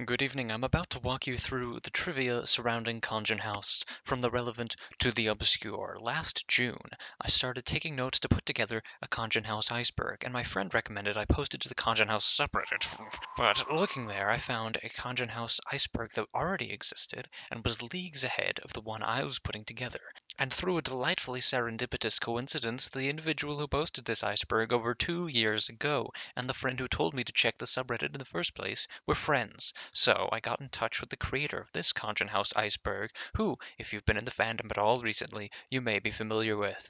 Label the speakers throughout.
Speaker 1: Good evening. I'm about to walk you through the trivia surrounding Conjun House, from the relevant to the obscure. Last June, I started taking notes to put together a Conjun House iceberg, and my friend recommended I post it to the Conjun House subreddit. But looking there, I found a Conjun House iceberg that already existed and was leagues ahead of the one I was putting together. And through a delightfully serendipitous coincidence, the individual who posted this iceberg over 2 years ago and the friend who told me to check the subreddit in the first place were friends. So I got in touch with the creator of this Conjun House iceberg, who, if you've been in the fandom at all recently, you may be familiar with.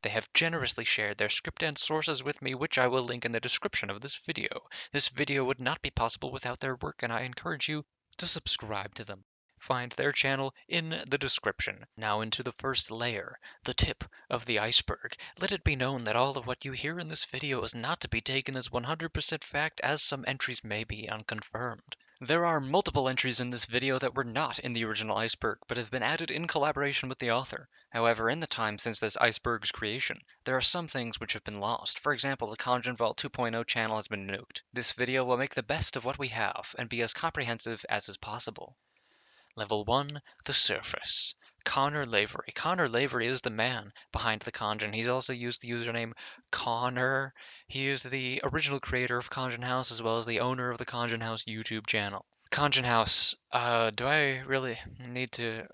Speaker 1: They have generously shared their script and sources with me, which I will link in the description of this video. This video would not be possible without their work, and I encourage you to subscribe to them. Find their channel in the description. Now into the first layer, the tip of the iceberg. Let it be known that all of what you hear in this video is not to be taken as 100% fact, as some entries may be unconfirmed. There are multiple entries in this video that were not in the original iceberg, but have been added in collaboration with the author. However, in the time since this iceberg's creation, there are some things which have been lost. For example, the Conjun Vault 2.0 channel has been nuked. This video will make the best of what we have and be as comprehensive as is possible. Level 1, the surface. Connor Lavery. Connor Lavery is the man behind the Conjun. He's also used the username Connor. He is the original creator of Conjun House as well as the owner of the Conjun House YouTube channel. Conjun House. Do I really need to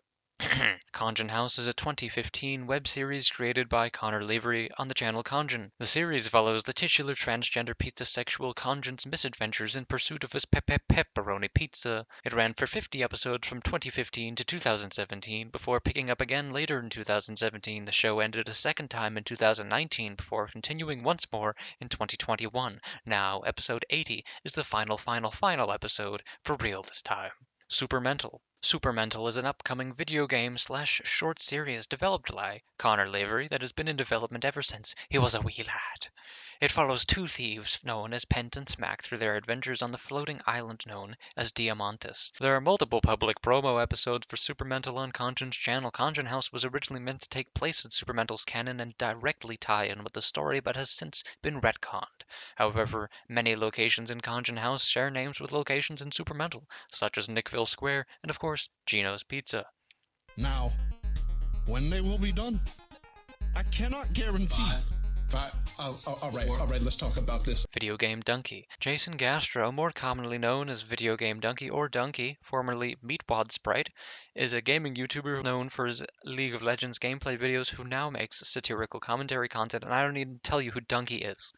Speaker 1: Conjun House is a 2015 web series created by Connor Lavery on the channel Conjun. The series follows the titular transgender pizza sexual Conjun's misadventures in pursuit of his pepperoni pizza. It ran for 50 episodes from 2015 to 2017 before picking up again later in 2017. The show ended a second time in 2019 before continuing once more in 2021. Now, episode 80 is the final episode, for real this time. Supermental. Supermental is an upcoming video game / short series developed by Connor Lavery that has been in development ever since he was a wee lad. It follows two thieves known as Pent and Smack through their adventures on the floating island known as Diamantis. There are multiple public promo episodes for Supermental on Conjun's channel. Conjun House was originally meant to take place in Supermental's canon and directly tie in with the story, but has since been retconned. However, many locations in Conjun House share names with locations in Supermental, such as Nickville Square and, of course, Gino's Pizza.
Speaker 2: Now, when they will be done, I cannot guarantee. All right, let's talk about this.
Speaker 1: Video Game Donkey. Jason Gastro, more commonly known as Video Game Donkey or Donkey, formerly Meatwad Sprite, is a gaming YouTuber known for his League of Legends gameplay videos who now makes satirical commentary content, and I don't need to tell you who Donkey is.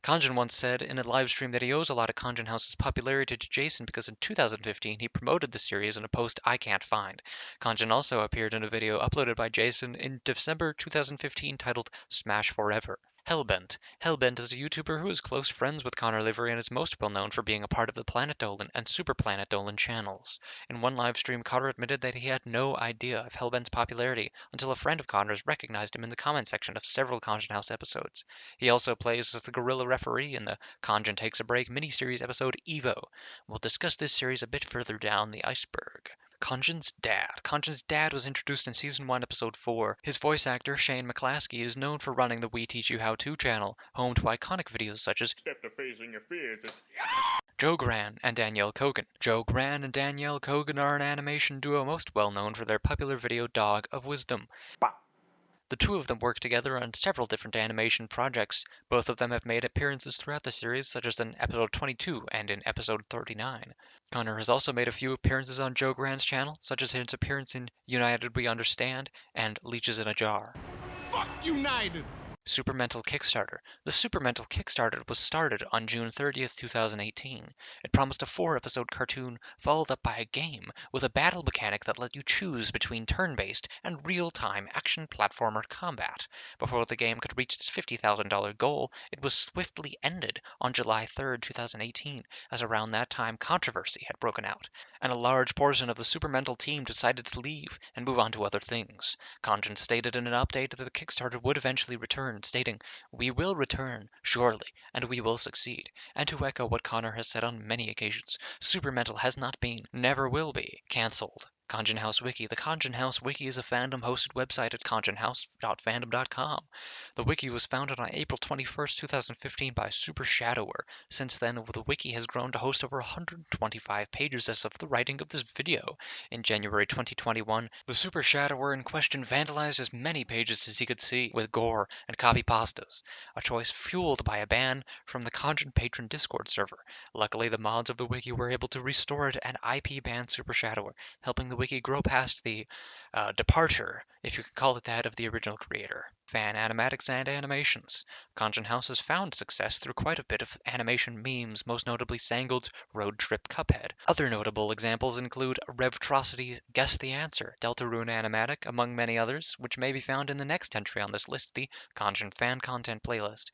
Speaker 1: Conjun once said in a livestream that he owes a lot of Conjun House's popularity to Jason because in 2015 he promoted the series in a post I can't find. Conjun also appeared in a video uploaded by Jason in December 2015 titled Smash Forever. Hellbent. Hellbent is a YouTuber who is close friends with Connor Lavery and is most well known for being a part of the Planet Dolan and Super Planet Dolan channels. In one live stream, Connor admitted that he had no idea of Hellbent's popularity until a friend of Connor's recognized him in the comment section of several Conjun House episodes. He also plays as the gorilla referee in the Conjun Takes a Break miniseries episode Evo. We'll discuss this series a bit further down the iceberg. Conjun's dad. Conjun's dad was introduced in Season 1, Episode 4. His voice actor, Shane McClaskey, is known for running the We Teach You How To channel, home to iconic videos such as
Speaker 3: Step to Facing Your Fears.
Speaker 1: Joe Gran and Danielle Kogan. Joe Gran and Danielle Kogan are an animation duo most well known for their popular video Dog of Wisdom. The two of them work together on several different animation projects. Both of them have made appearances throughout the series, such as in episode 22 and in episode 39. Connor has also made a few appearances on Joe Gran's channel, such as his appearance in United We Understand and Leeches in a Jar.
Speaker 2: Fuck United!
Speaker 1: Supermental Kickstarter. The Supermental Kickstarter was started on June 30th, 2018. It promised a 4-episode cartoon followed up by a game with a battle mechanic that let you choose between turn-based and real-time action platformer combat. Before the game could reach its $50,000 goal, it was swiftly ended on July 3rd, 2018, as around that time controversy had broken out, and a large portion of the Supermental team decided to leave and move on to other things. Conjun stated in an update that the Kickstarter would eventually return, stating, "We will return, surely, and we will succeed." And to echo what Connor has said on many occasions, Supermental has not been, never will be, cancelled. Kanjin House Wiki. The Kanjin House Wiki is a fandom-hosted website at kanjinhouse.fandom.com. The wiki was founded on April 21st, 2015 by Super Shadower. Since then, the wiki has grown to host over 125 pages as of the writing of this video. In January 2021, the Super Shadower in question vandalized as many pages as he could see, with gore and copy pastas, a choice fueled by a ban from the Kanjin Patron Discord server. Luckily, the mods of the wiki were able to restore it and IP ban Super Shadower, helping the wiki grow past the departure, if you could call it that, of the original creator. Fan animatics and animations. Kanjin House has found success through quite a bit of animation memes, most notably Sangold's Road Trip Cuphead. Other notable examples include Revtrocity's Guess the Answer, Deltarune Animatic, among many others, which may be found in the next entry on this list, the Kanjin Fan Content playlist.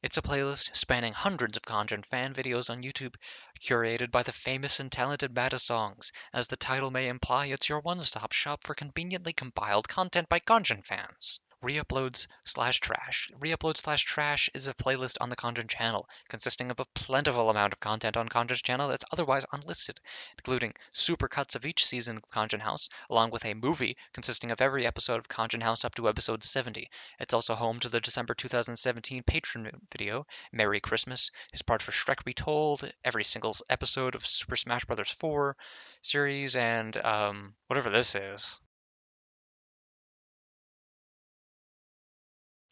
Speaker 1: It's a playlist spanning hundreds of Kanjin fan videos on YouTube, curated by the famous and talented Mata Songs. As the title may imply, it's your one-stop shop for conveniently compiled content by Kanjin fans. Reuploads/Trash. Reuploads/Trash is a playlist on the Kanjin channel, consisting of a plentiful amount of content on Kanjin's channel that's otherwise unlisted, including supercuts of each season of Kanjin House, along with a movie consisting of every episode of Kanjin House up to episode 70. It's also home to the December 2017 Patron video, Merry Christmas, his part for Shrek Retold, every single episode of Super Smash Bros. 4 series, and whatever this is.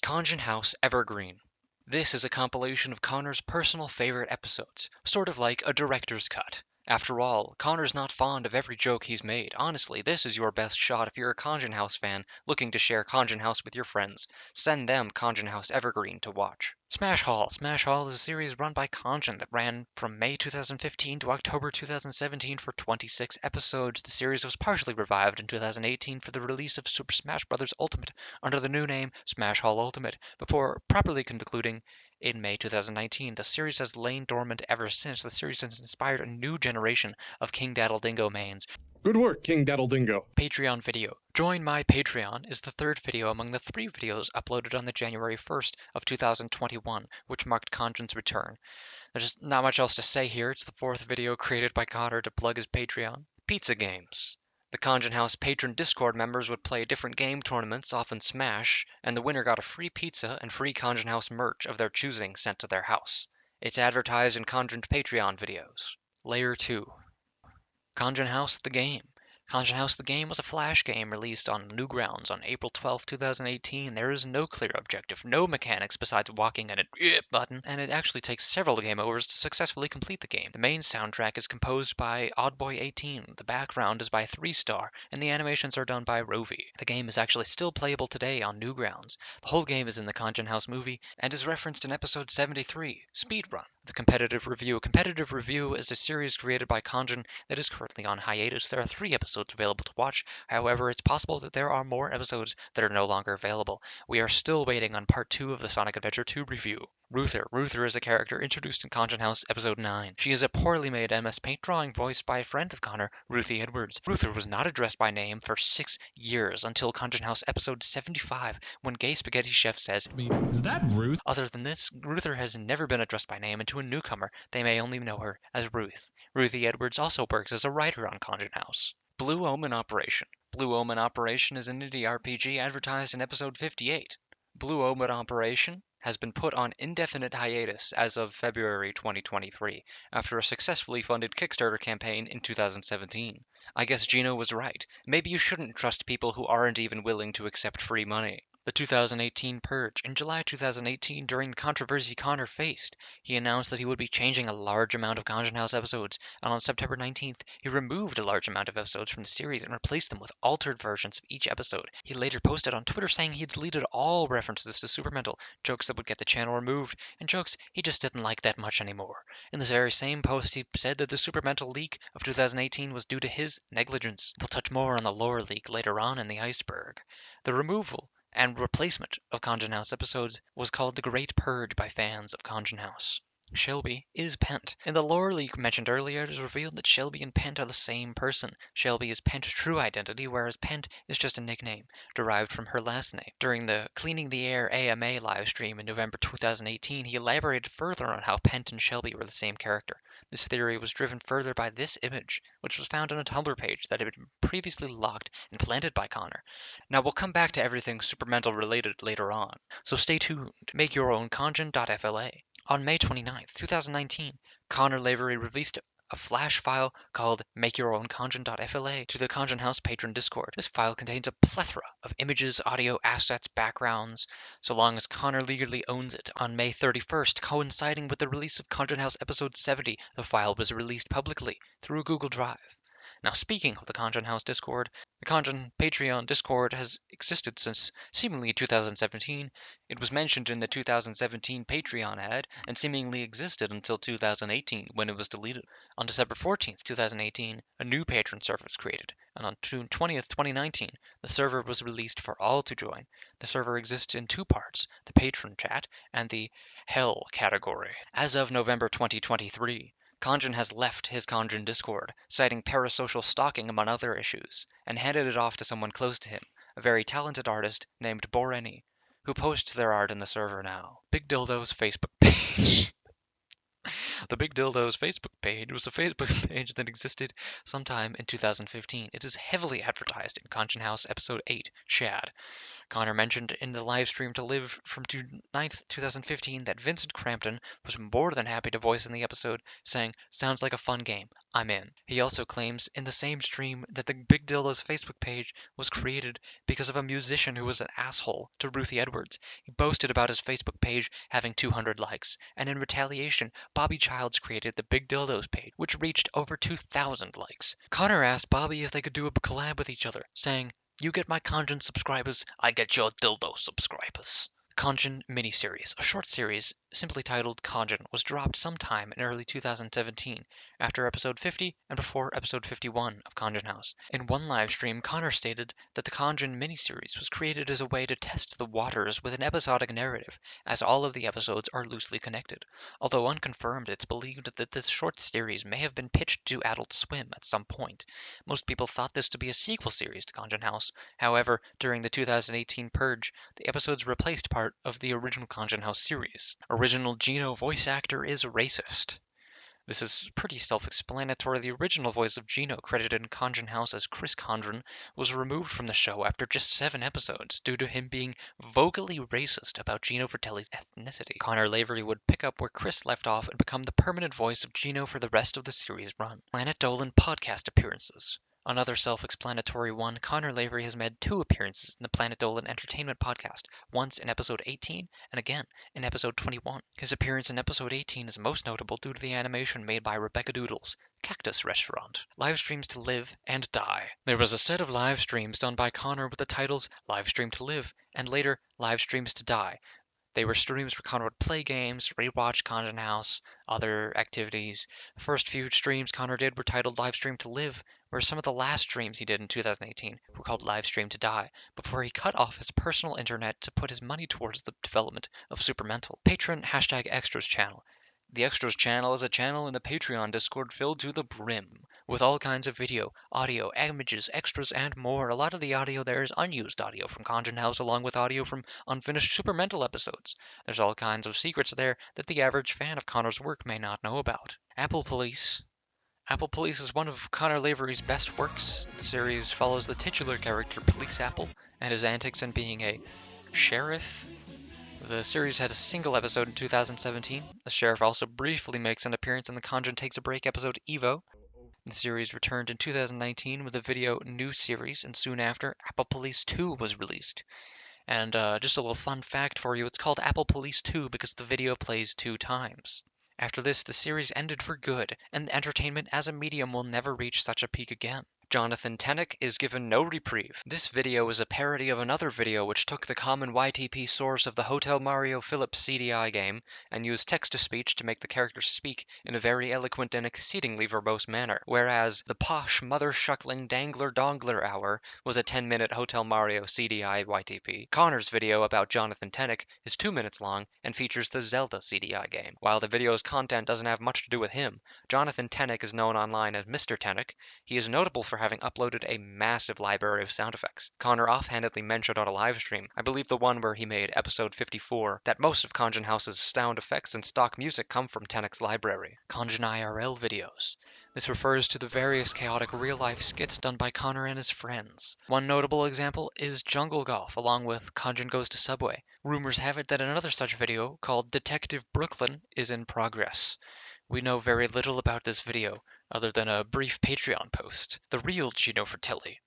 Speaker 1: Kanjin House Evergreen. This is a compilation of Connor's personal favorite episodes, sort of like a director's cut. After all, Connor's not fond of every joke he's made. Honestly, this is your best shot if you're a Kanjin House fan looking to share Kanjin House with your friends. Send them Kanjin House Evergreen to watch. Smash Hall. Smash Hall is a series run by Kanjin that ran from May 2015 to October 2017 for 26 episodes. The series was partially revived in 2018 for the release of Super Smash Bros. Ultimate under the new name Smash Hall Ultimate, before properly concluding in May 2019. The series has lain dormant ever since. The series has inspired a new generation of King Daddledingo mains.
Speaker 2: Good work, King Daddledingo.
Speaker 1: Patreon video. Join My Patreon is the third video among the 3 videos uploaded on the January 1st of 2021, which marked Kanjin's return. There's not much else to say here. It's the 4th video created by Connor to plug his Patreon. Pizza games. The Kanjin House patron Discord members would play different game tournaments, often Smash, and the winner got a free pizza and free Kanjin House merch of their choosing sent to their house. It's advertised in Kanjin's Patreon videos. Layer 2. Kanjin House the Game. Kanjin House the Game was a Flash game released on Newgrounds on April 12, 2018. There is no clear objective, no mechanics besides walking and a button, and it actually takes several game overs to successfully complete the game. The main soundtrack is composed by Oddboy18, the background is by 3-Star, and the animations are done by Rovi. The game is actually still playable today on Newgrounds. The whole game is in the Kanjin House movie and is referenced in episode 73, Speedrun. The Competitive Review. Competitive Review is a series created by Kanjin that is currently on hiatus. There are 3 episodes available to watch. However, it's possible that there are more episodes that are no longer available. We are still waiting on part 2 of the Sonic Adventure 2 review. Ruther. Ruther is a character introduced in Kanjin House episode 9. She is a poorly made MS Paint drawing voiced by a friend of Connor, Ruthie Edwards. Ruther was not addressed by name for 6 years until Kanjin House episode 75, when Gay Spaghetti Chef says,
Speaker 3: "Is that Ruth?"
Speaker 1: Other than this, Ruther has never been addressed by name, and to a newcomer, they may only know her as Ruth. Ruthie Edwards also works as a writer on Kanjin House. Blue Omen Operation. Blue Omen Operation is an indie RPG advertised in episode 58. Blue Omen Operation has been put on indefinite hiatus as of February 2023, after a successfully funded Kickstarter campaign in 2017. I guess Gino was right. Maybe you shouldn't trust people who aren't even willing to accept free money. The 2018 Purge. In July 2018, during the controversy Connor faced, he announced that he would be changing a large amount of Kanjin House episodes, and on September 19th, he removed a large amount of episodes from the series and replaced them with altered versions of each episode. He later posted on Twitter saying he deleted all references to Supermental, jokes that would get the channel removed, and jokes he just didn't like that much anymore. In this very same post, he said that the Supermental leak of 2018 was due to his negligence. We'll touch more on the lore leak later on in the iceberg. The removal and replacement of Kanjin House episodes was called The Great Purge by fans of Kanjin House. Shelby is Pent. In the lore leak mentioned earlier, it is revealed that Shelby and Pent are the same person. Shelby is Pent's true identity, whereas Pent is just a nickname, derived from her last name. During the Cleaning the Air AMA livestream in November 2018, he elaborated further on how Pent and Shelby were the same character. This theory was driven further by this image, which was found on a Tumblr page that had been previously locked and planted by Connor. Now we'll come back to everything Supermental related later on, so stay tuned. Make your own conjun.fla. On May 29th, 2019, Connor Lavery released a flash file called MakeYourOwnConjun.fla to the Conjun House patron Discord. This file contains a plethora of images, audio, assets, backgrounds, so long as Connor legally owns it. On May 31st, coinciding with the release of Conjun House episode 70, the file was released publicly through Google Drive. Now, speaking of the Conjun House Discord, the Conjun Patreon Discord has existed since seemingly 2017. It was mentioned in the 2017 Patreon ad and seemingly existed until 2018 when it was deleted. On December 14th, 2018, a new patron server was created, and on June 20th, 2019, the server was released for all to join. The server exists in two parts, the patron chat and the Hell category. As of November 2023, Conjun has left his Conjun Discord, citing parasocial stalking among other issues, and handed it off to someone close to him, a very talented artist named Boreni, who posts their art in the server now. Big Dildo's Facebook page. The Big Dildo's Facebook page was a Facebook page that existed sometime in 2015. It is heavily advertised in Conjun House Episode 8, Shad. Connor mentioned in the live stream to Live from June 9th, 2015 that Vincent Crampton was more than happy to voice in the episode, saying, "Sounds like a fun game. I'm in." He also claims in the same stream that the Big Dildo's Facebook page was created because of a musician who was an asshole to Ruthie Edwards. He boasted about his Facebook page having 200 likes, and in retaliation, Bobby Childs created the Big Dildo's page, which reached over 2,000 likes. Connor asked Bobby if they could do a collab with each other, saying, "You get my Conjun subscribers, I get your dildo subscribers." Conjun miniseries, a short series simply titled Conjun, was dropped sometime in early 2017 after episode 50 and before episode 51 of Conjun House. In one live stream, Connor stated that the Conjun miniseries was created as a way to test the waters with an episodic narrative, as all of the episodes are loosely connected. Although unconfirmed, it's believed that this short series may have been pitched to Adult Swim at some point. Most people thought this to be a sequel series to Conjun House. However, during the 2018 purge, the episodes replaced part of the original Conjun House series. Original Gino voice actor is racist. This is pretty self-explanatory. The original voice of Gino, credited in Conjun House as Chris Condren, was removed from the show after just 7 episodes due to him being vocally racist about Gino Fratelli's ethnicity. Connor Lavery would pick up where Chris left off and become the permanent voice of Gino for the rest of the series run. Planet Dolan podcast appearances. Another self-explanatory one, Connor Lavery has made 2 appearances in the Planet Dolan Entertainment podcast, once in episode 18 and again in episode 21. His appearance in episode 18 is most notable due to the animation made by Rebecca Doodles, Cactus Restaurant. Live streams to live and die. There was a set of live streams done by Connor with the titles Live Stream to Live and later Live Streams to Die. They were streams where Connor would play games, rewatch Conjun House, other activities. The first few streams Connor did were titled Live Stream to Live, where some of the last streams he did in 2018 were called Live Stream to Die, before he cut off his personal internet to put his money towards the development of Supermental. Patron #Extras channel. The Extras channel is a channel in the Patreon Discord filled to the brim with all kinds of video, audio, images, extras, and more. A lot of the audio there is unused audio from Conjun House along with audio from unfinished Supermental episodes. There's all kinds of secrets there that the average fan of Connor's work may not know about. Apple Police. Apple Police is one of Connor Lavery's best works. The series follows the titular character Police Apple and his antics in being a sheriff. The series had a single episode in 2017. The sheriff also briefly makes an appearance in the Conjun Takes a Break episode Evo. The series returned in 2019 with a video new series, and soon after, Apple Police 2 was released. And just a little fun fact for you, it's called Apple Police 2 because the video plays 2 times. After this, the series ended for good, and entertainment as a medium will never reach such a peak again. Jonathan Tennant is given no reprieve. This video is a parody of another video which took the common YTP source of the Hotel Mario Phillips CDI game and used text-to-speech to make the characters speak in a very eloquent and exceedingly verbose manner, whereas the posh, mother-shuckling dangler-dongler hour was a 10-minute Hotel Mario CDI YTP. Connor's video about Jonathan Tennant is 2 minutes long and features the Zelda CDI game. While the video's content doesn't have much to do with him, Jonathan Tennant is known online as Mr. Tennant. He is notable for having uploaded a massive library of sound effects. Connor offhandedly mentioned on a live stream, I believe the one where he made episode 54, that most of Conjun House's sound effects and stock music come from Tennant's library. Conjun IRL videos. This refers to the various chaotic real-life skits done by Connor and his friends. One notable example is Jungle Golf, along with Conjun Goes to Subway. Rumors have it that another such video, called Detective Brooklyn, is in progress. We know very little about this video, other than a brief Patreon post. The real Gino Fratelli.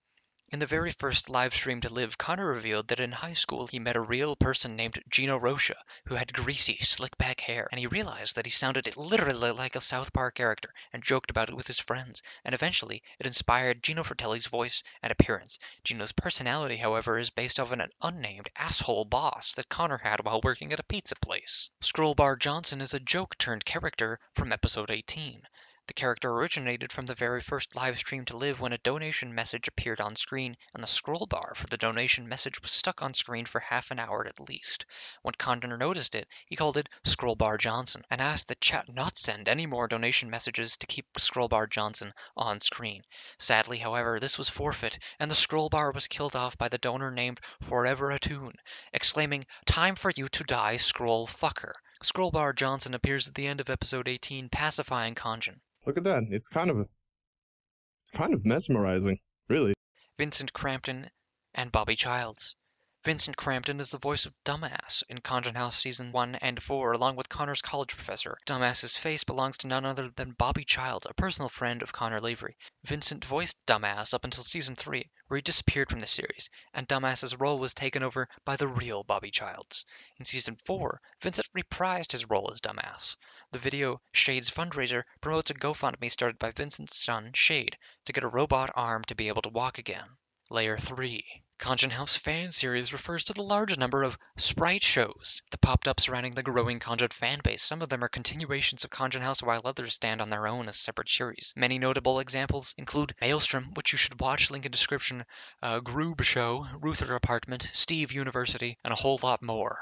Speaker 1: In the very first live stream to live, Connor revealed that in high school he met a real person named Gino Rocha, who had greasy, slick-back hair, and he realized that he sounded literally like a South Park character, and joked about it with his friends, and eventually it inspired Gino Fratelli's voice and appearance. Gino's personality, however, is based off an unnamed asshole boss that Connor had while working at a pizza place. Scrollbar Johnson is a joke-turned-character from episode 18. The character originated from the very first live stream to live when a donation message appeared on screen and the scroll bar for the donation message was stuck on screen for half an hour at least. When Condor noticed it, he called it Scrollbar Johnson and asked the chat not send any more donation messages to keep Scrollbar Johnson on screen. Sadly, however, this was forfeit and the scroll bar was killed off by the donor named Forever Attune, exclaiming, "Time for you to die, scroll fucker." Scrollbar Johnson appears at the end of episode 18 pacifying Conjun.
Speaker 3: Look at that. It's kind of mesmerizing, really.
Speaker 1: Vincent Crampton and Bobby Childs. Vincent Crampton is the voice of Dumbass in Conjun House Season 1 and 4, along with Connor's college professor. Dumbass's face belongs to none other than Bobby Childs, a personal friend of Connor Lavery. Vincent voiced Dumbass up until Season 3, where he disappeared from the series, and Dumbass's role was taken over by the real Bobby Childs. In Season 4, Vincent reprised his role as Dumbass. The video Shade's Fundraiser promotes a GoFundMe started by Vincent's son, Shade, to get a robot arm to be able to walk again. Layer 3. Conjun House fan series refers to the large number of sprite shows that popped up surrounding the growing Conjun fan base. Some of them are continuations of Conjun House, while others stand on their own as separate series. Many notable examples include Maelstrom, which you should watch, link in description, Groob Show, Ruther Apartment, Steve University, and a whole lot more.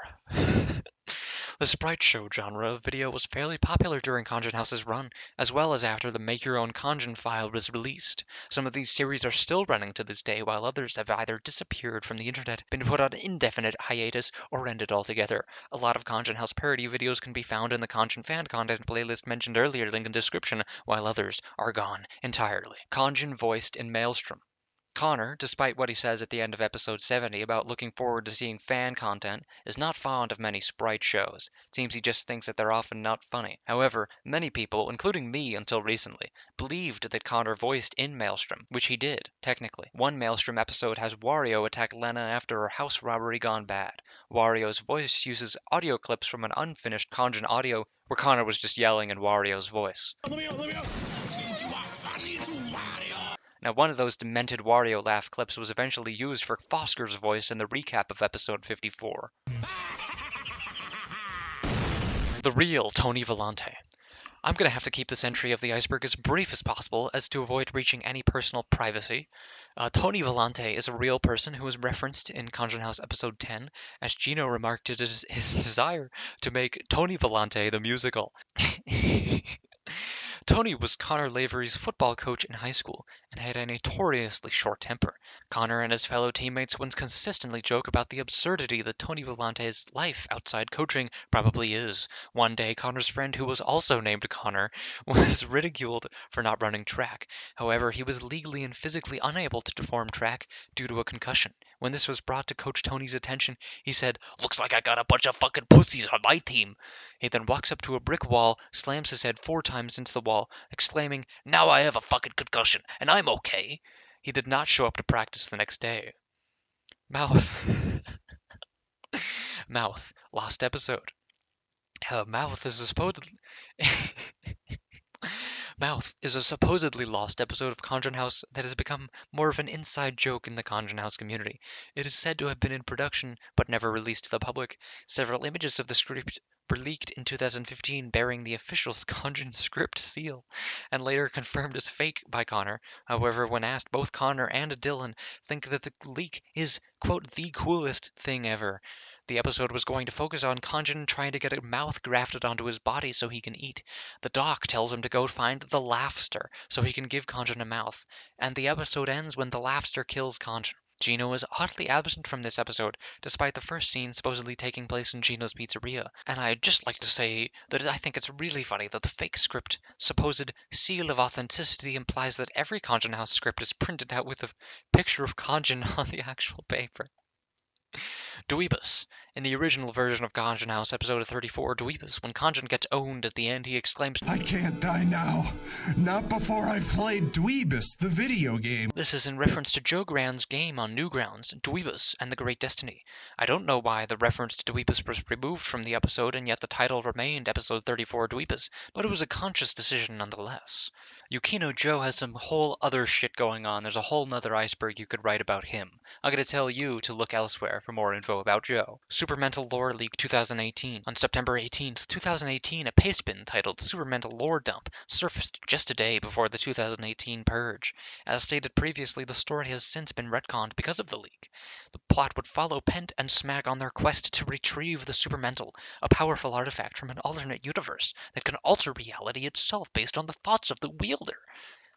Speaker 1: The sprite show genre of video was fairly popular during Conjun House's run, as well as after the Make Your Own Conjun file was released. Some of these series are still running to this day, while others have either disappeared from the internet, been put on indefinite hiatus, or ended altogether. A lot of Conjun House parody videos can be found in the Conjun fan content playlist mentioned earlier, link in description, while others are gone entirely. Conjun voiced in Maelstrom. Connor, despite what he says at the end of episode 70 about looking forward to seeing fan content, is not fond of many sprite shows. It seems he just thinks that they're often not funny. However, many people, including me until recently, believed that Connor voiced in Maelstrom, which he did, technically. One Maelstrom episode has Wario attack Lena after her house robbery gone bad. Wario's voice uses audio clips from an unfinished Conjun audio where Connor was just yelling in Wario's voice. Now, one of those demented Wario laugh clips was eventually used for Fosker's voice in the recap of episode 54. The real Tony Vellante. I'm going to have to keep this entry of the iceberg as brief as possible as to avoid reaching any personal privacy. Tony Vellante is a real person who was referenced in Conjun House episode 10, as Gino remarked it is his desire to make Tony Vellante the musical. Tony was Connor Lavery's football coach in high school and had a notoriously short temper. Connor and his fellow teammates once consistently joke about the absurdity that Tony Vellante's life outside coaching probably is. One day, Connor's friend, who was also named Connor, was ridiculed for not running track. However, he was legally and physically unable to perform track due to a concussion. When this was brought to Coach Tony's attention, he said, "Looks like I got a bunch of fucking pussies on my team." He then walks up to a brick wall, slams his head 4 times into the wall, exclaiming, "Now I have a fucking concussion, and I'm okay." He did not show up to practice the next day. Mouth. Mouth. Lost episode. Mouth is supposedly... Mouth is a supposedly lost episode of Conjun House that has become more of an inside joke in the Conjun House community. It is said to have been in production but never released to the public. Several images of the script were leaked in 2015 bearing the official Conjun script seal and later confirmed as fake by Connor. However, when asked, both Connor and Dylan think that the leak is, quote, the coolest thing ever. The episode was going to focus on Conjun trying to get a mouth grafted onto his body so he can eat. The doc tells him to go find the Laughster so he can give Conjun a mouth, and the episode ends when the Laughster kills Conjun. Gino is oddly absent from this episode, despite the first scene supposedly taking place in Gino's pizzeria. And I'd just like to say that I think it's really funny that the fake script supposed seal of authenticity implies that every Conjun House script is printed out with a picture of Conjun on the actual paper. Dweebus. In the original version of Conjun House, episode 34, Dweebus, when Conjun gets owned at the end, he exclaims,
Speaker 4: "I can't die now. Not before I've played Dweebus, the video game."
Speaker 1: This is in reference to Joe Grand's game on Newgrounds, Dweebus and the Great Destiny. I don't know why the reference to Dweebus was removed from the episode and yet the title remained episode 34 Dweebus, but it was a conscious decision nonetheless. Yukino Joe has some whole other shit going on. There's a whole nother iceberg you could write about him. I'm going to tell you to look elsewhere for more info about Joe. Supermental Lore Leak 2018. On September 18th, 2018, a pastebin titled Supermental Lore Dump surfaced just a day before the 2018 purge. As stated previously, the story has since been retconned because of the leak. The plot would follow Pent and Smack on their quest to retrieve the Supermental, a powerful artifact from an alternate universe that can alter reality itself based on the thoughts of the wielder.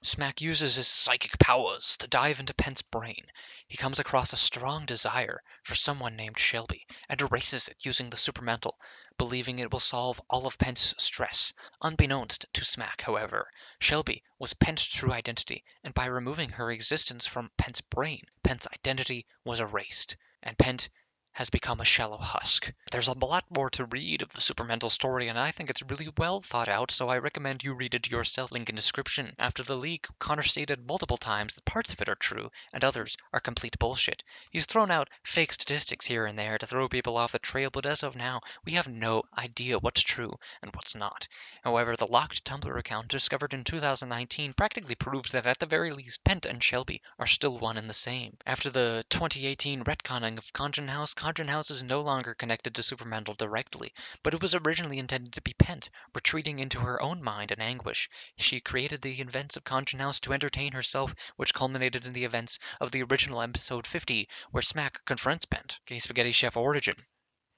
Speaker 1: Smack uses his psychic powers to dive into Pent's brain. He comes across a strong desire for someone named Shelby and erases it using the Supermental, believing it will solve all of Pent's stress. Unbeknownst to Smack, however, Shelby was Pent's true identity, and by removing her existence from Pent's brain, Pent's identity was erased, and Pent has become a shallow husk. There's a lot more to read of the Supermental story, and I think it's really well thought out, so I recommend you read it yourself. Link in description. After the leak, Connor stated multiple times that parts of it are true, and others are complete bullshit. He's thrown out fake statistics here and there to throw people off the trail, but as of now, we have no idea what's true and what's not. However, the locked Tumblr account discovered in 2019 practically proves that at the very least, Pent and Shelby are still one and the same. After the 2018 retconning of Conjun House is no longer connected to Supermental directly, but it was originally intended to be Pent, retreating into her own mind in anguish. She created the events of Conjun House to entertain herself, which culminated in the events of the original episode 50, where Smack confronts Pent. Gay Spaghetti Chef origin.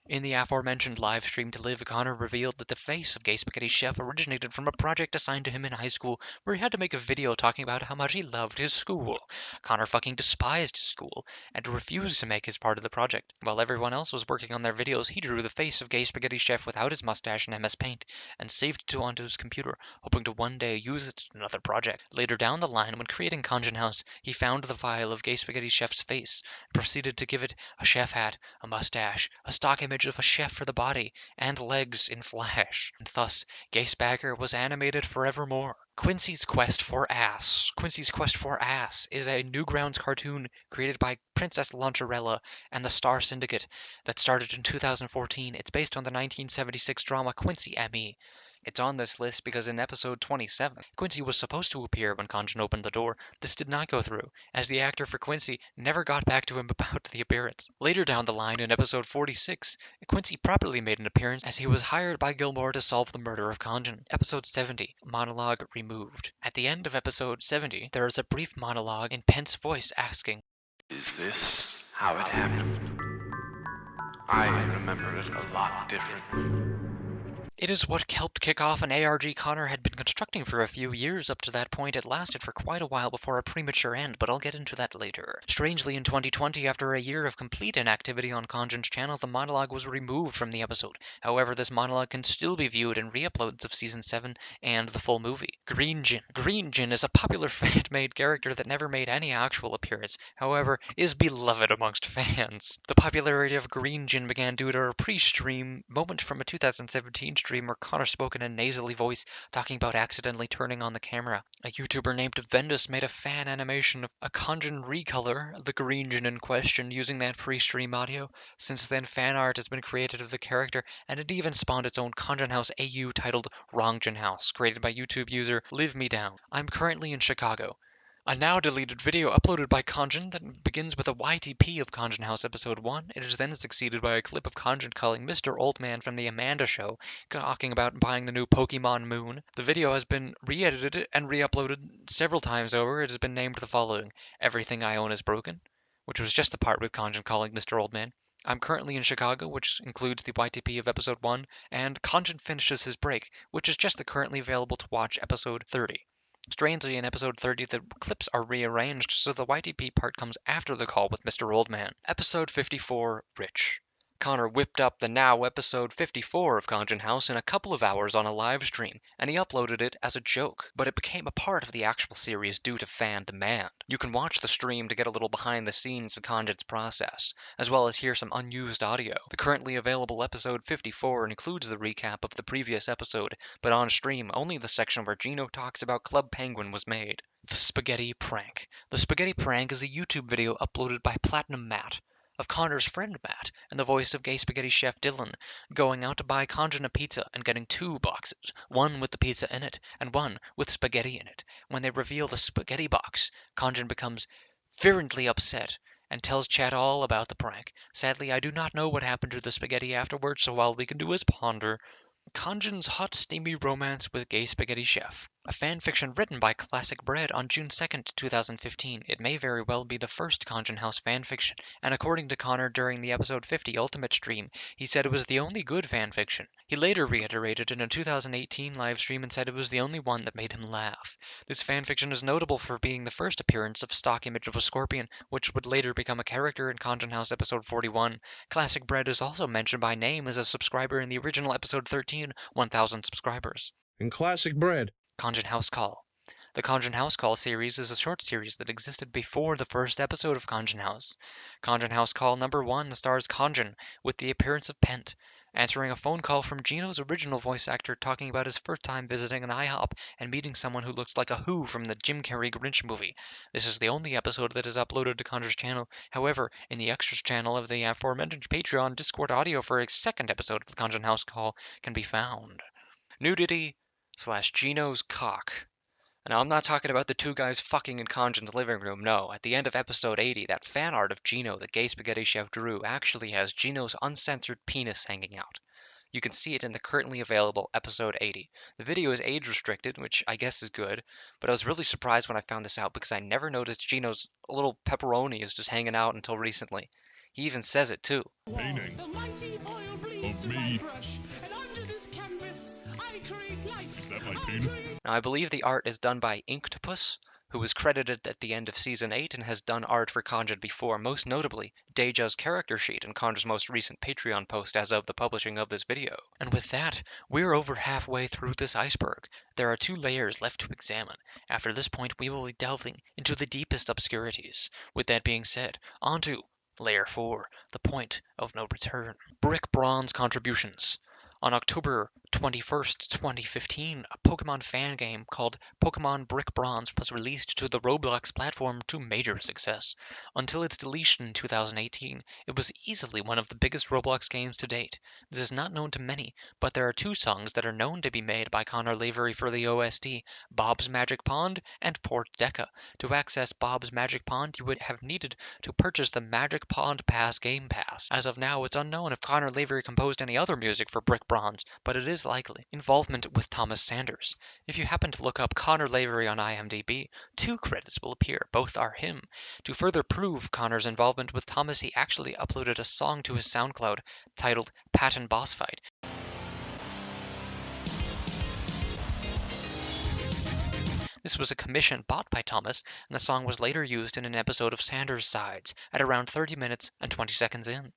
Speaker 1: In the aforementioned live stream to Live, Connor revealed that the face of Gay Spaghetti Chef originated from a project assigned to him in high school where he had to make a video talking about how much he loved his school. Connor fucking despised his school and refused to make his part of the project. While everyone else was working on their videos, he drew the face of Gay Spaghetti Chef without his mustache in MS Paint and saved it onto his computer, hoping to one day use it in another project. Later down the line, when creating Conjun House, he found the file of Gay Spaghetti Chef's face and proceeded to give it a chef hat, a mustache, a stock image of a chef for the body, and legs in Flash, and thus Gay Spagger was animated forevermore. Quincy's Quest for Ass. Quincy's Quest for Ass is a Newgrounds cartoon created by Princess Loncherella and the Star Syndicate that started in 2014. It's based on the 1976 drama Quincy M.E. It's on this list because in episode 27, Quincy was supposed to appear when Conjun opened the door. This did not go through, as the actor for Quincy never got back to him about the appearance. Later down the line, in episode 46, Quincy properly made an appearance as he was hired by Gilmore to solve the murder of Conjun. Episode 70, monologue removed. At the end of episode 70, there is a brief monologue in Pent's voice asking,
Speaker 5: "Is this how it happened? I remember it a lot differently."
Speaker 1: It is what helped kick off an ARG Connor had been constructing for a few years. Up to that point, it lasted for quite a while before a premature end, but I'll get into that later. Strangely, in 2020, after a year of complete inactivity on Conjun's channel, the monologue was removed from the episode. However, this monologue can still be viewed in re-uploads of Season 7 and the full movie. Green Djinn. Green Djinn is a popular fan-made character that never made any actual appearance, however, is beloved amongst fans. The popularity of Green Djinn began due to a pre-stream moment from a 2017 stream stream where Connor spoke in a nasally voice, talking about accidentally turning on the camera. A YouTuber named Vendus made a fan animation of a Kanjin recolor the Green in question using that pre-stream audio. Since then, fan art has been created of the character, and it even spawned its own Kanjin House AU titled Rongjin House, created by YouTube user Live Me Down. I'm currently in Chicago. A now deleted video uploaded by Kanjin that begins with a YTP of Kanjin House Episode 1. It is then succeeded by a clip of Kanjin calling Mr. Oldman from The Amanda Show, talking about buying the new Pokemon Moon. The video has been re-edited and re-uploaded several times over. It has been named the following: Everything I Own is Broken, which was just the part with Kanjin calling Mr. Oldman. I'm currently in Chicago, which includes the YTP of Episode 1, and Kanjin finishes his break, which is just the currently available to watch Episode 30. Strangely, in Episode 30, the clips are rearranged, so the YTP part comes after the call with Mr. Oldman. Episode 54, Rich. Connor whipped up the now Episode 54 of Kanjin House in a couple of hours on a live stream, and he uploaded it as a joke, but it became a part of the actual series due to fan demand. You can watch the stream to get a little behind the scenes of Kanjin's process, as well as hear some unused audio. The currently available Episode 54 includes the recap of the previous episode, but on stream, only the section where Gino talks about Club Penguin was made. The Spaghetti Prank. The Spaghetti Prank is a YouTube video uploaded by Platinum Matt, of Connor's friend Matt, and the voice of gay spaghetti chef Dylan, going out to buy Kanjin a pizza and getting 2 boxes, one with the pizza in it, and one with spaghetti in it. When they reveal the spaghetti box, Kanjin becomes virulently upset and tells Chad all about the prank. Sadly, I do not know what happened to the spaghetti afterwards, so all we can do is ponder. Kanjin's hot, steamy romance with gay spaghetti chef. A fan fiction written by Classic Bread on June 2nd, 2015. It may very well be the first Kanjin House fan fiction, and according to Connor during the Episode 50 Ultimate stream, he said it was the only good fan fiction. He later reiterated in a 2018 live stream and said it was the only one that made him laugh. This fan fiction is notable for being the first appearance of stock image of a scorpion, which would later become a character in Kanjin House Episode 41. Classic Bread is also mentioned by name as a subscriber in the original Episode 13, 1000 subscribers.
Speaker 3: And Classic Bread.
Speaker 1: Kanjin House Call. The Kanjin House Call series is a short series that existed before the first episode of Kanjin House. Kanjin House Call number 1 stars Kanjin with the appearance of Pent, answering a phone call from Gino's original voice actor talking about his first time visiting an IHOP and meeting someone who looks like a Who from the Jim Carrey Grinch movie. This is the only episode that is uploaded to Connor's channel. However, in the extras channel of the aforementioned Patreon, Discord audio for a second episode of the Kanjin House Call can be found. Nudity / Gino's cock. Now, I'm not talking about the 2 guys fucking in Kanjin's living room, no. At the end of Episode 80, that fan art of Gino that gay spaghetti chef drew actually has Gino's uncensored penis hanging out. You can see it in the currently available Episode 80. The video is age restricted, which I guess is good, but I was really surprised when I found this out because I never noticed Gino's little pepperoni is just hanging out until recently. He even says it too.
Speaker 6: Painting of me. And under this canvas, I create life. Is that my penis?
Speaker 1: Now, I believe the art is done by Inktopus, who was credited at the end of Season 8 and has done art for Kanjin before, most notably Deja's character sheet in Kanjin's most recent Patreon post as of the publishing of this video. And with that, we're over halfway through this iceberg. There are 2 layers left to examine. After this point, we will be delving into the deepest obscurities. With that being said, on to Layer 4, the point of no return. Brick Bronze contributions. On October 21st, 2015, a Pokemon fan game called Pokemon Brick Bronze was released to the Roblox platform to major success. Until its deletion in 2018, it was easily one of the biggest Roblox games to date. This is not known to many, but there are 2 songs that are known to be made by Connor Lavery for the OST, Bob's Magic Pond and Port Deca. To access Bob's Magic Pond, you would have needed to purchase the Magic Pond Pass Game Pass. As of now, it's unknown if Connor Lavery composed any other music for Brick Bronze, but it is likely. Involvement with Thomas Sanders. If you happen to look up Connor Lavery on IMDb, 2 credits will appear. Both are him. To further prove Connor's involvement with Thomas, he actually uploaded a song to his SoundCloud titled Patton Boss Fight. This was a commission bought by Thomas, and the song was later used in an episode of Sanders' Sides at around 30 minutes and 20 seconds in.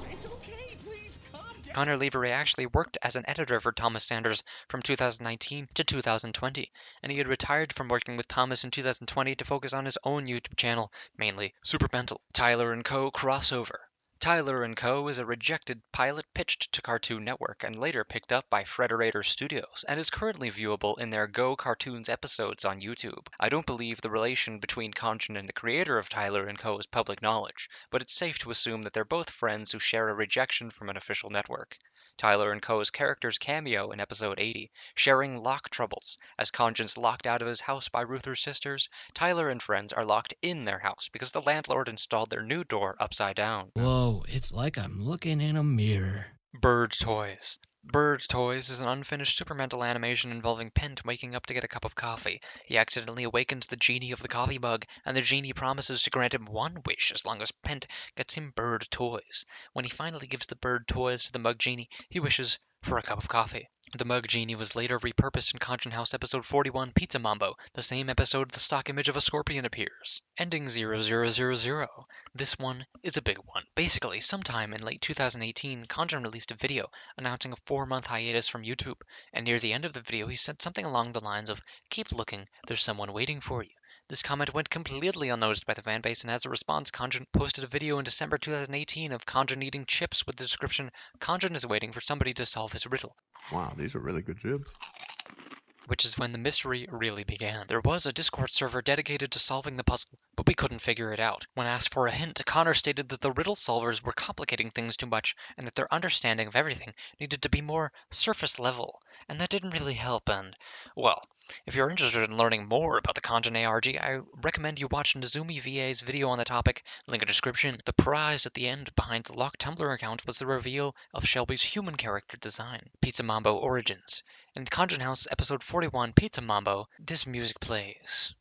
Speaker 6: It's okay, please calm
Speaker 1: Connor Leveray actually worked as an editor for Thomas Sanders from 2019 to 2020, and he had retired from working with Thomas in 2020 to focus on his own YouTube channel, mainly Supermental. Tyler & Co. crossover. Tyler & Co. is a rejected pilot pitched to Cartoon Network and later picked up by Frederator Studios and is currently viewable in their Go Cartoons episodes on YouTube. I don't believe the relation between Conjon and the creator of Tyler & Co. is public knowledge, but it's safe to assume that they're both friends who share a rejection from an official network. Tyler & Co.'s characters cameo in episode 80, sharing lock troubles. As Conjon's locked out of his house by Ruther's sisters, Tyler and friends are locked in their house because the landlord installed their new door upside down.
Speaker 7: Whoa, it's like I'm looking in a mirror.
Speaker 1: Bird Toys. Bird Toys is an unfinished Supermental animation involving Pent waking up to get a cup of coffee. He accidentally awakens the genie of the coffee mug, and the genie promises to grant him one wish as long as Pent gets him bird toys. When he finally gives the bird toys to the mug genie, he wishes for a cup of coffee. The mug genie was later repurposed in Conjon House episode 41, Pizza Mambo, the same episode the stock image of a scorpion appears. Ending 0000. This one is a big one. Basically, sometime in late 2018, Conjon released a video announcing a 4-month hiatus from YouTube, and near the end of the video he said something along the lines of, "Keep looking, there's someone waiting for you." This comment went completely unnoticed by the fanbase, and as a response, Conjon posted a video in December 2018 of Conjon eating chips with the description, "Conjon is waiting for somebody to solve his riddle."
Speaker 3: Wow, these are really good chips.
Speaker 1: Which is when the mystery really began. There was a Discord server dedicated to solving the puzzle, but we couldn't figure it out. When asked for a hint, Connor stated that the riddle solvers were complicating things too much, and that their understanding of everything needed to be more surface level, and that didn't really help, and, well, if you're interested in learning more about the Conjon ARG, I recommend you watch Nezumi VA's video on the topic, link in description. The prize at the end behind the locked Tumblr account was the reveal of Shelby's human character design. Pizza Mambo Origins. In Conjon House episode 41, Pizza Mambo, this music plays.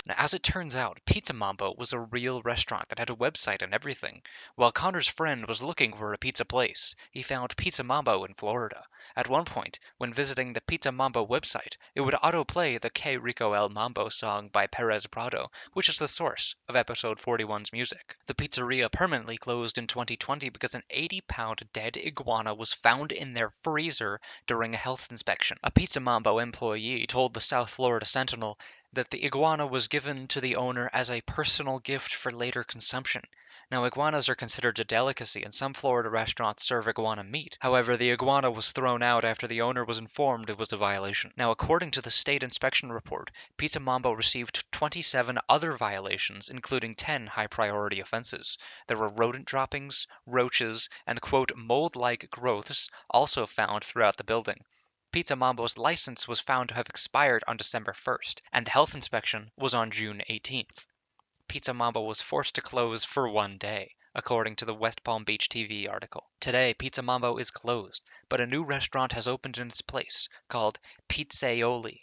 Speaker 1: Now, as it turns out, Pizza Mambo was a real restaurant that had a website and everything. While Connor's friend was looking for a pizza place, he found Pizza Mambo in Florida. At one point, when visiting the Pizza Mambo website, it would autoplay the Que Rico El Mambo song by Perez Prado, which is the source of episode 41's music. The pizzeria permanently closed in 2020 because an 80-pound dead iguana was found in their freezer during a health inspection. A Pizza Mambo employee told the South Florida Sentinel that the iguana was given to the owner as a personal gift for later consumption. Now, iguanas are considered a delicacy, and some Florida restaurants serve iguana meat. However, the iguana was thrown out after the owner was informed it was a violation. Now, according to the state inspection report, Pizza Mambo received 27 other violations, including 10 high-priority offenses. There were rodent droppings, roaches, and, quote, mold-like growths also found throughout the building. Pizza Mambo's license was found to have expired on December 1st, and the health inspection was on June 18th. Pizza Mambo was forced to close for one day, according to the West Palm Beach TV article. Today, Pizza Mambo is closed, but a new restaurant has opened in its place, called Pizzaioli.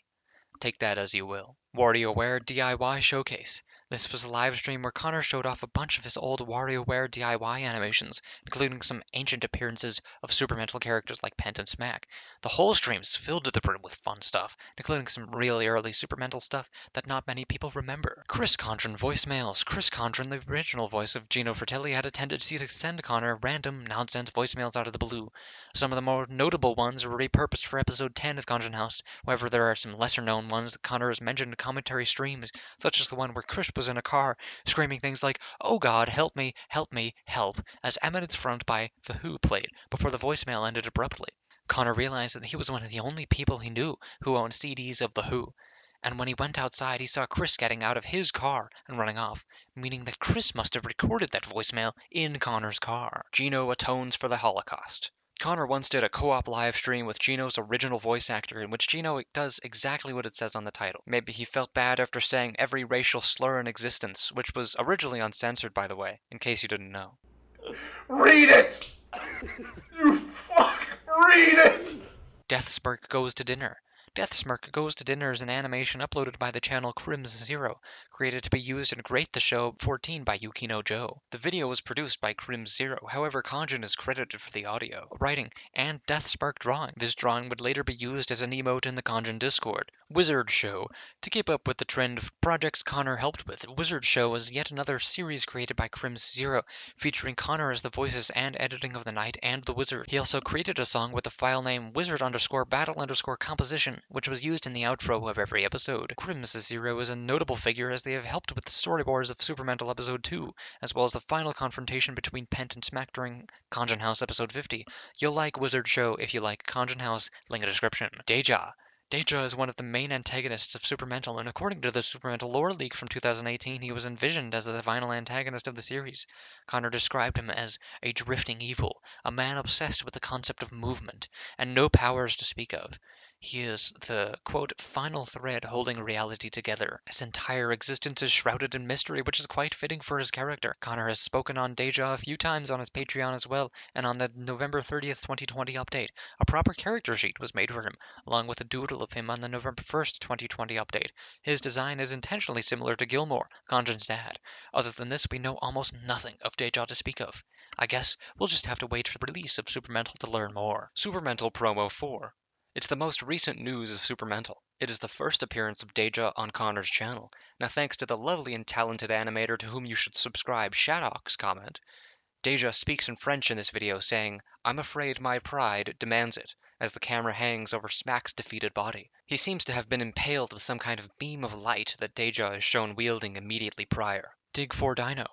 Speaker 1: Take that as you will. WarioWare DIY Showcase. This was a live stream where Connor showed off a bunch of his old WarioWare DIY animations, including some ancient appearances of Supermental characters like Pent and Smack. The whole stream is filled to the brim with fun stuff, including some really early Supermental stuff that not many people remember. Chris Condren voicemails. Chris Condren, the original voice of Gino Fratelli, had a tendency to send Connor random, nonsense voicemails out of the blue. Some of the more notable ones were repurposed for episode 10 of Conjon House. However, there are some lesser-known ones that Connor has mentioned in commentary streams, such as the one where Chris was in a car screaming things like, "Oh God, help me, help me, help," as Eminence Front by The Who played, before the voicemail ended abruptly. Connor realized that he was one of the only people he knew who owned CDs of The Who, and when he went outside he saw Chris getting out of his car and running off, meaning that Chris must have recorded that voicemail in Connor's car. Gino atones for the Holocaust. Connor once did a co-op live stream with Gino's original voice actor in which Gino does exactly what it says on the title. Maybe he felt bad after saying every racial slur in existence, which was originally uncensored, by the way, in case you didn't know.
Speaker 4: Read it! You fuck! Read it!
Speaker 1: Deathsburg Goes to Dinner. Deathsmirk Goes to Dinner is an animation uploaded by the channel Crims Zero, created to be used in Great the Show 14 by Yukino Joe. The video was produced by Crims Zero, however Kanjin is credited for the audio, writing, and Deathsmirk drawing. This drawing would later be used as an emote in the Kanjin Discord. Wizard Show. To keep up with the trend of projects Connor helped with, Wizard Show is yet another series created by Crims Zero, featuring Connor as the voices and editing of the Knight and the Wizard. He also created a song with the file name wizard_battle_composition, which was used in the outro of every episode. Crims Zero is a notable figure as they have helped with the storyboards of Supermental Episode 2, as well as the final confrontation between Pent and Smack during Kanjin House Episode 50. You'll like Wizard Show if you like Kanjin House, link in the description. Deja. Deja is one of the main antagonists of Supermental, and according to the Supermental lore leak from 2018, he was envisioned as the final antagonist of the series. Connor described him as a drifting evil, a man obsessed with the concept of movement, and no powers to speak of. He is the, quote, final thread holding reality together. His entire existence is shrouded in mystery, which is quite fitting for his character. Connor has spoken on Deja a few times on his Patreon as well, and on the November 30th, 2020 update, a proper character sheet was made for him, along with a doodle of him on the November 1st, 2020 update. His design is intentionally similar to Gilmore, Kanjin's dad. Other than this, we know almost nothing of Deja to speak of. I guess we'll just have to wait for the release of Supermental to learn more. Supermental Promo 4. It's the most recent news of Supermental. It is the first appearance of Deja on Connor's channel. Now thanks to the lovely and talented animator to whom you should subscribe, Shadok's comment, Deja speaks in French in this video saying, "I'm afraid my pride demands it," as the camera hangs over Smack's defeated body. He seems to have been impaled with some kind of beam of light that Deja is shown wielding immediately prior. Dig 4 Dino.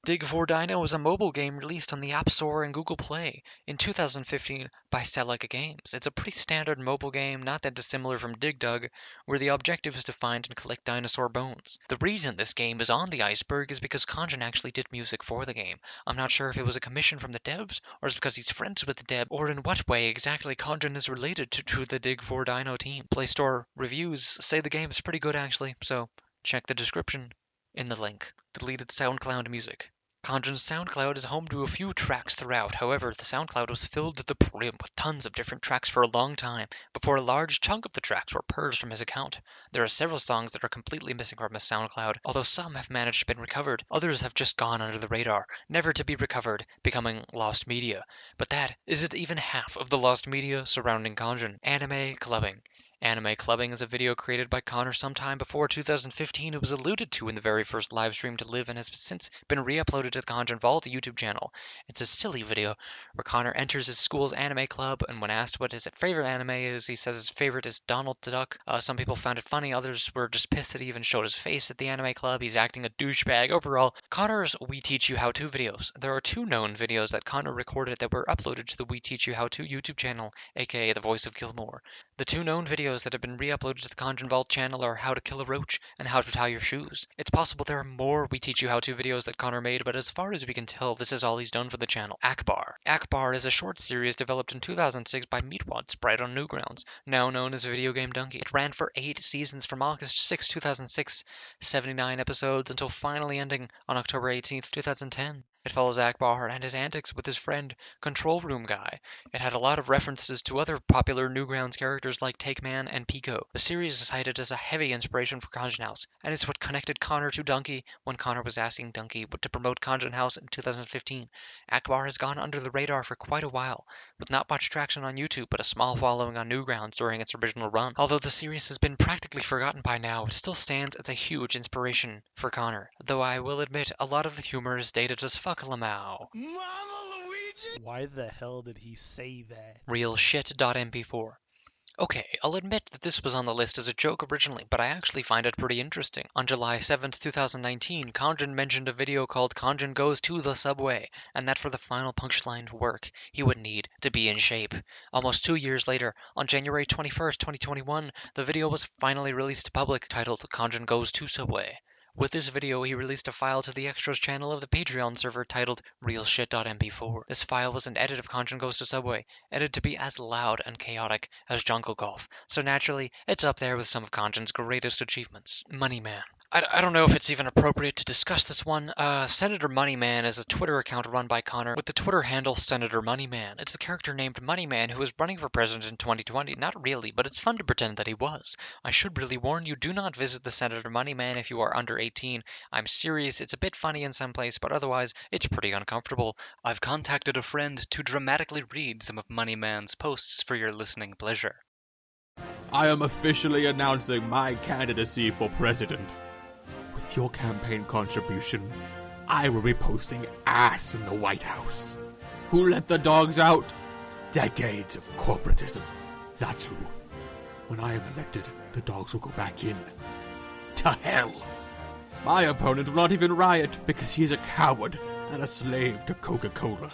Speaker 1: Dig 4 Dino is a mobile game released on the App Store and Google Play in 2015 by Celica Games. It's a pretty standard mobile game, not that dissimilar from Dig Dug, where the objective is to find and collect dinosaur bones. The reason this game is on the iceberg is because Kanjin actually did music for the game. I'm not sure if it was a commission from the devs, or it's because he's friends with the dev, or in what way exactly Kanjin is related to the Dig 4 Dino team. Play Store reviews say the game is pretty good actually, so check the description in the link. Deleted SoundCloud music. Kanjin's SoundCloud is home to a few tracks throughout. However, the SoundCloud was filled to the brim with tons of different tracks for a long time, before a large chunk of the tracks were purged from his account. There are several songs that are completely missing from his SoundCloud, although some have managed to be recovered. Others have just gone under the radar, never to be recovered, becoming lost media. But that isn't even half of the lost media surrounding Kanjin. Anime Clubbing. Anime Clubbing is a video created by Connor sometime before 2015. It was alluded to in the very first live stream to live and has since been re-uploaded to the Kanjin Vault YouTube channel. It's a silly video where Connor enters his school's anime club, and when asked what his favorite anime is, he says his favorite is Donald Duck. Some people found it funny, others were just pissed that he even showed his face at the anime club. He's acting a douchebag. Overall, Connor's We Teach You How To videos. There are 2 known videos that Connor recorded that were uploaded to the We Teach You How To YouTube channel, aka the voice of Gilmore. The 2 known videos that have been re-uploaded to the Kanjin Vault channel are How to Kill a Roach and How to Tie Your Shoes. It's possible there are more We Teach You How To videos that Connor made, but as far as we can tell, this is all he's done for the channel. Akbar. Akbar is a short series developed in 2006 by Meatwad Sprite on Newgrounds, now known as Video Game Donkey. It ran for 8 seasons from August 6, 2006, 79 episodes, until finally ending on October 18, 2010. It follows Akbar and his antics with his friend, Control Room Guy. It had a lot of references to other popular Newgrounds characters like Take Man and Pico. The series is cited as a heavy inspiration for Kanjin House, and it's what connected Connor to Donkey when Connor was asking Donkey to promote Kanjin House in 2015. Akbar has gone under the radar for quite a while, with not much traction on YouTube but a small following on Newgrounds during its original run. Although the series has been practically forgotten by now, it still stands as a huge inspiration for Connor, though I will admit a lot of the humor is dated as fuck Lamau.
Speaker 8: Why the hell did he say that?
Speaker 1: Realshit.mp4. Okay, I'll admit that this was on the list as a joke originally, but I actually find it pretty interesting. On July 7th, 2019, Kanjin mentioned a video called Kanjin Goes to the Subway, and that for the final punchline to work, he would need to be in shape. Almost 2 years later, on January 21st, 2021, the video was finally released to public, titled Kanjin Goes to Subway. With this video, he released a file to the Extras channel of the Patreon server titled realshit.mp4. This file was an edit of Kanjin Goes to Subway, edited to be as loud and chaotic as Jungle Golf, so naturally, it's up there with some of Kanjin's greatest achievements. Money Man. I don't know if it's even appropriate to discuss this one. Senator Moneyman is a Twitter account run by Connor with the Twitter handle Senator Moneyman. It's a character named Moneyman who was running for president in 2020. Not really, but it's fun to pretend that he was. I should really warn you, do not visit the Senator Moneyman if you are under 18. I'm serious, it's a bit funny in some place, but otherwise, it's pretty uncomfortable. I've contacted a friend to dramatically read some of Moneyman's posts for your listening pleasure.
Speaker 9: I am officially announcing my candidacy for president. With your campaign contribution, I will be posting ass in the White House. Who let the dogs out? Decades of corporatism. That's who. When I am elected, the dogs will go back in. To hell. My opponent will not even riot because he is a coward and a slave to Coca-Cola.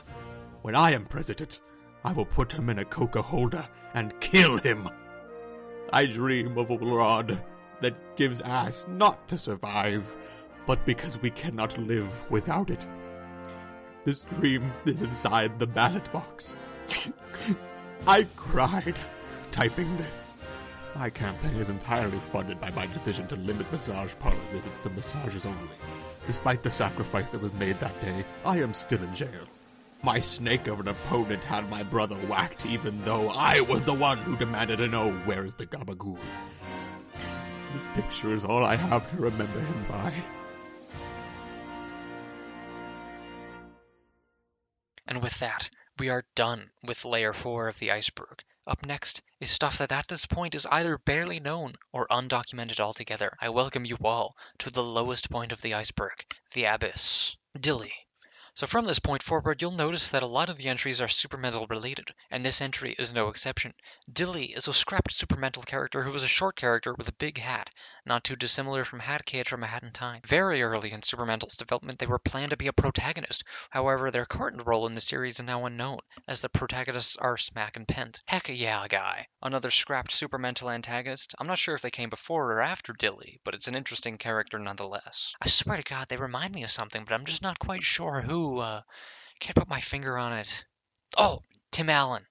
Speaker 9: When I am president, I will put him in a Coca holder and kill him. I dream of a world that gives ass not to survive, but because we cannot live without it. This dream is inside the ballot box. I cried typing this. My campaign is entirely funded by my decision to limit massage parlor visits to massages only. Despite the sacrifice that was made that day, I am still in jail. My snake of an opponent had my brother whacked even though I was the one who demanded to know where is the gabagool. This picture is all I have to remember him by.
Speaker 1: And with that, we are done with layer 4 of the iceberg. Up next is stuff that at this point is either barely known or undocumented altogether. I welcome you all to the lowest point of the iceberg, the abyss. Dilly. So from this point forward, you'll notice that a lot of the entries are Supermental related, and this entry is no exception. Dilly is a scrapped Supermental character who was a short character with a big hat, not too dissimilar from Hat Kid from A Hat in Time. Very early in Supermental's development, they were planned to be a protagonist. However, their current role in the series is now unknown, as the protagonists are Smack and Pent. Heck yeah, guy. Another scrapped Supermental antagonist. I'm not sure if they came before or after Dilly, but it's an interesting character nonetheless. I swear to God, they remind me of something, but I'm just not quite sure who. Can't put my finger on it. Oh, Tim Allen.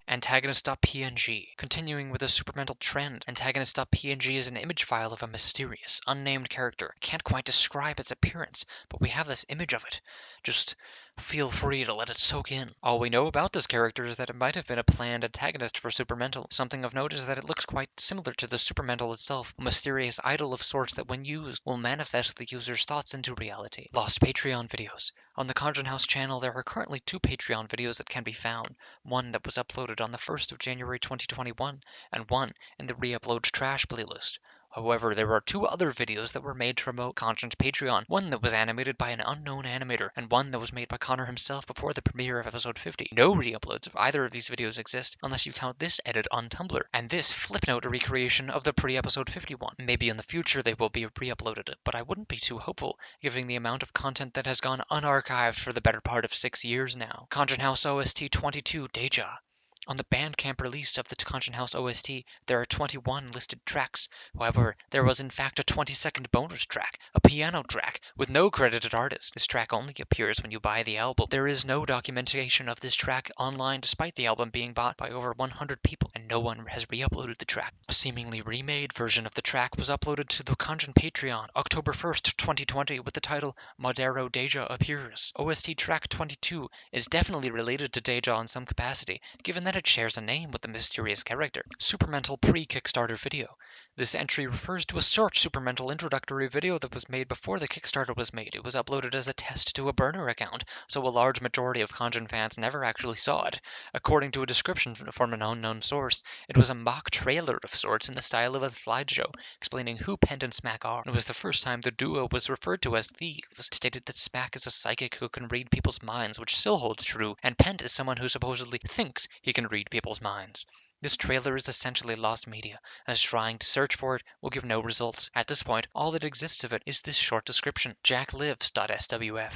Speaker 1: Antagonist.png. Continuing with a Supermental trend, Antagonist.png is an image file of a mysterious, unnamed character. Can't quite describe its appearance, but we have this image of it. Just feel free to let it soak in. All we know about this character is that it might have been a planned antagonist for Supermental. Something of note is that it looks quite similar to the Supermental itself, a mysterious idol of sorts that when used will manifest the user's thoughts into reality. Lost Patreon videos. On the Conjuring House channel there are currently 2 Patreon videos that can be found. One that was uploaded on the 1st of January 2021, and one in the re-upload trash playlist. However, there are 2 other videos that were made to promote Conjuring's Patreon, one that was animated by an unknown animator, and one that was made by Connor himself before the premiere of episode 50. No re-uploads of either of these videos exist, unless you count this edit on Tumblr, and this Flipnote a recreation of the pre-episode 51. Maybe in the future they will be re-uploaded, but I wouldn't be too hopeful, given the amount of content that has gone unarchived for the better part of 6 years now. Conjuring House OST 22 Deja. On the Bandcamp release of the Conjuring House OST, there are 21 listed tracks. However, there was in fact a 20-second bonus track, a piano track, with no credited artist. This track only appears when you buy the album. There is no documentation of this track online despite the album being bought by over 100 people, and no one has re-uploaded the track. A seemingly remade version of the track was uploaded to the Conjuring Patreon October 1st, 2020 with the title Modero Deja Appears. OST track 22 is definitely related to Deja in some capacity, given that it shares a name with the mysterious character. Supermental pre-Kickstarter video. This entry refers to a short Supermental introductory video that was made before the Kickstarter was made. It was uploaded as a test to a burner account, so a large majority of Conjuring fans never actually saw it. According to a description from an unknown source, it was a mock trailer of sorts in the style of a slideshow, explaining who Pent and Smack are. It was the first time the duo was referred to as thieves. It stated that Smack is a psychic who can read people's minds, which still holds true, and Pent is someone who supposedly thinks he can read people's minds. This trailer is essentially lost media, as trying to search for it will give no results. At this point, all that exists of it is this short description, jacklives.swf.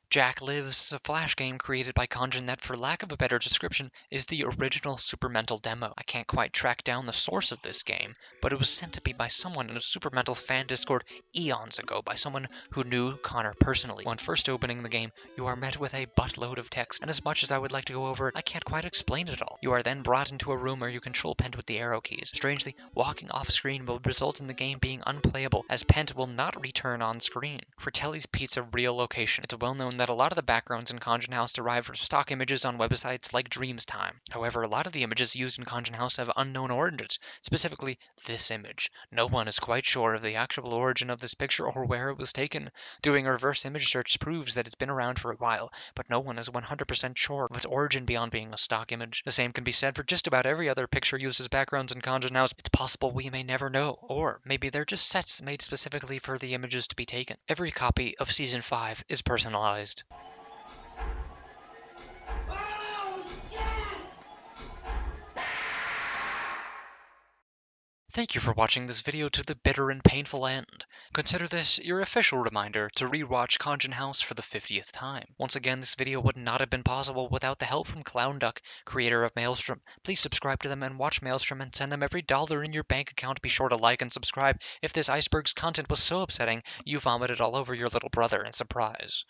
Speaker 1: Jack Lives is a Flash game created by Conjun that, for lack of a better description, is the original Supermental demo. I can't quite track down the source of this game, but it was sent to me by someone in a Supermental fan Discord eons ago, by someone who knew Connor personally. When first opening the game, you are met with a buttload of text, and as much as I would like to go over it, I can't quite explain it all. You are then brought into a room where you control Pent with the arrow keys. Strangely, walking off screen will result in the game being unplayable, as Pent will not return on screen. Fratelli's Pizza real location. It's well known that a lot of the backgrounds in Conjun House derive from stock images on websites like Dreamstime. However, a lot of the images used in Conjun House have unknown origins, specifically this image. No one is quite sure of the actual origin of this picture or where it was taken. Doing a reverse image search proves that it's been around for a while, but no one is 100% sure of its origin beyond being a stock image. The same can be said for just about every other picture used as backgrounds in Conjun House. It's possible we may never know, or maybe they're just sets made specifically for the images to be taken. Every copy of Season 5 is personalized. Thank you for watching this video to the bitter and painful end. Consider this your official reminder to rewatch Conjun House for the 50th time. Once again, this video would not have been possible without the help from Clown Duck, creator of Maelstrom. Please subscribe to them and watch Maelstrom and send them every dollar in your bank account. Be sure to like and subscribe if this iceberg's content was so upsetting you vomited all over your little brother in surprise.